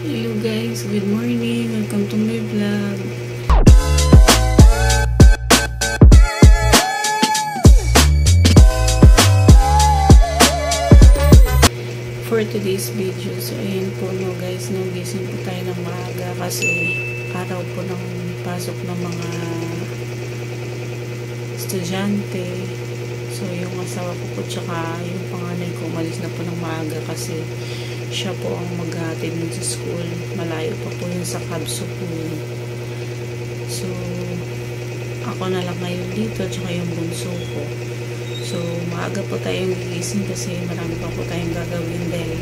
Hello guys, good morning. Welcome to my vlog. For today's video, so ayan po no guys, no, gising po tayo ng maaga kasi araw po ng pasok ng mga estudyante. So yung asawa ko po tsaka yung panganay ko umalis na po ng maaga kasi siya po ang maghahatid nun sa school. Malayo pa po yun sa Kabso po yun. So ako na lang ngayon dito tsaka yung bunso ko. So maaga po tayong gigising kasi marami pa po tayong gagawin dahil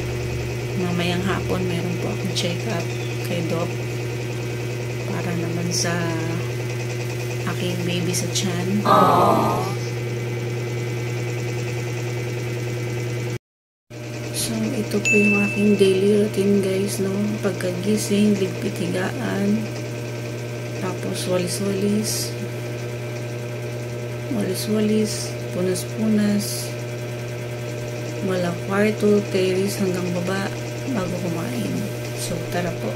mamayang hapon meron po akong check up kay Doc para naman sa aking baby sa tiyan. So, ito po yung aking daily routine guys, no? Pagkagising, ligpit higaan, tapos walis-walis, punas-punas, wala kwarto, terrace hanggang baba bago kumain. So, tara po.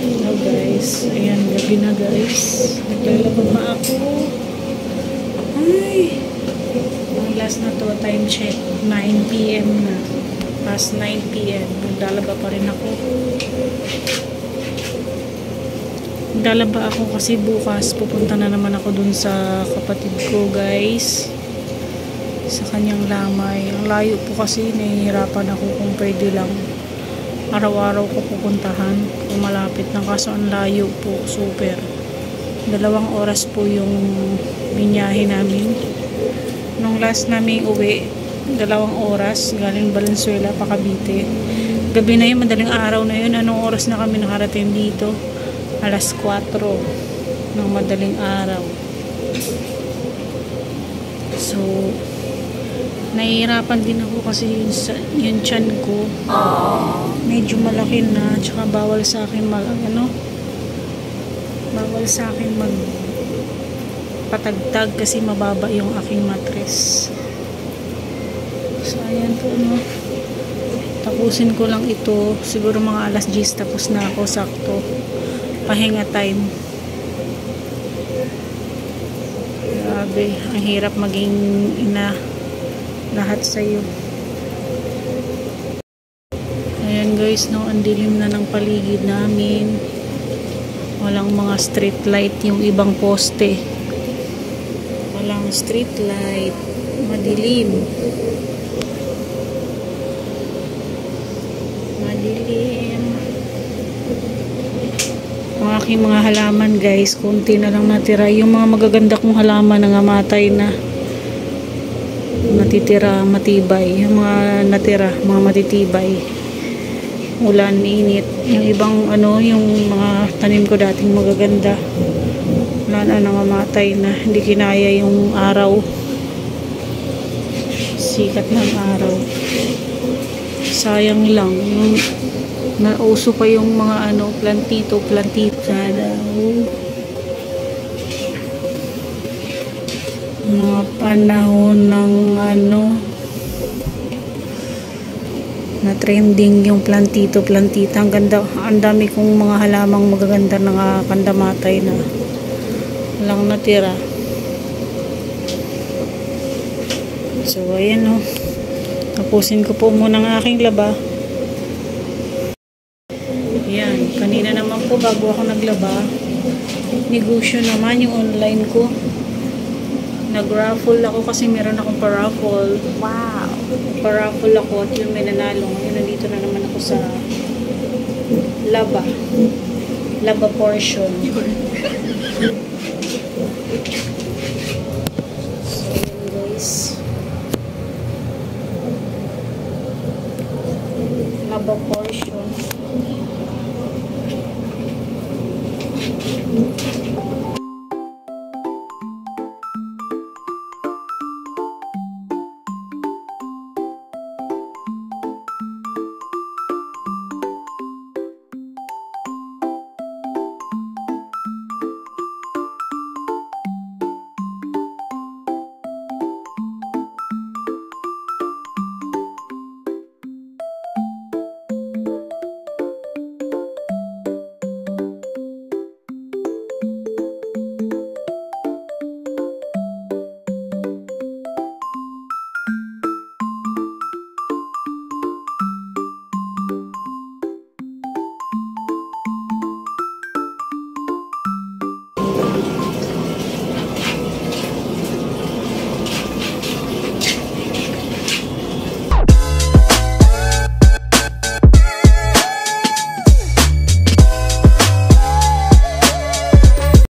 Hello guys, ayan, gabi na guys. Naglalaba pa ako. Ay, ang last na to, time check, 9 PM na. Past 9 PM, naglalaba pa rin ako. Naglalaba ako kasi bukas pupunta na naman ako dun sa kapatid ko guys, sa kanyang lamay. Ang layo po kasi, nahihirapan ako kung pwede lang araw-araw ko pupuntahan kung malapit na, kaso ang layo po, super. 2 oras po yung binyahe namin. Nung last namin uwi, 2 oras galing Valenzuela pa Cavite. Gabi na yun, madaling araw na yun. Anong oras na kami nakarating dito? Alas 4 ng madaling araw. So nahihirapan din ako kasi yung tiyan ko medyo malaki na, tsaka bawal sa akin patagtag kasi mababa yung aking mattress. So ayan po no, tapusin ko lang ito siguro mga alas 10, tapos na ako sakto, pahinga time. Grabe, ang hirap maging ina lahat sa'yo. Ayan guys, no, ang dilim na ng paligid namin. Walang mga street light yung ibang poste. Walang street light. Madilim. Madilim. Ang aking mga halaman guys, konti na lang natira. Yung mga magaganda kong halaman nangamatay na. Natitira, matibay. Yung mga natira, mga matitibay. Ulan, init. Yung ibang yung mga tanim ko dating magaganda, wala na, nangamatay na. Hindi kinaya yung araw, sikat ng araw. Sayang lang yung nauso pa yung mga plantito sana. Mga panahon ng na trending yung plantita. Ang ganda, ang dami kong mga halamang magaganda na kandamatay na walang natira. So ayan o, tapusin ko po muna ang aking laba. Ayan, kanina naman po bago ako naglaba, negosyo naman yung online ko. Nag-raffle ako kasi meron akong pa-raffle. Wow! Paraffle ako at yung may nanalo. Ngayon, nandito na naman ako sa Laba portion. So, yun guys. Laba portion.